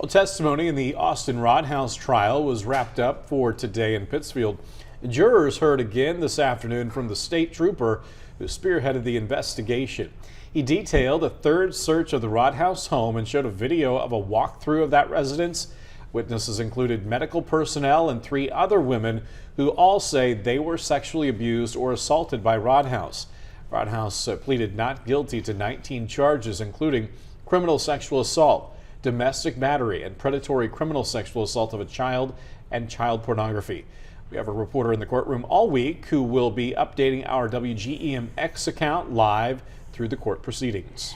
Well, testimony in the Austin Rodhouse trial was wrapped up for today in Pittsfield. Jurors heard again this afternoon from the state trooper who spearheaded the investigation. He detailed a third search of the Rodhouse home and showed a video of a walkthrough of that residence. Witnesses included medical personnel and 3 other women who all say they were sexually abused or assaulted by Rodhouse. Rodhouse pleaded not guilty to 19 charges, including criminal sexual assault, domestic battery, and predatory criminal sexual assault of a child and child pornography. We have a reporter in the courtroom all week who will be updating our WGEM X account live through the court proceedings.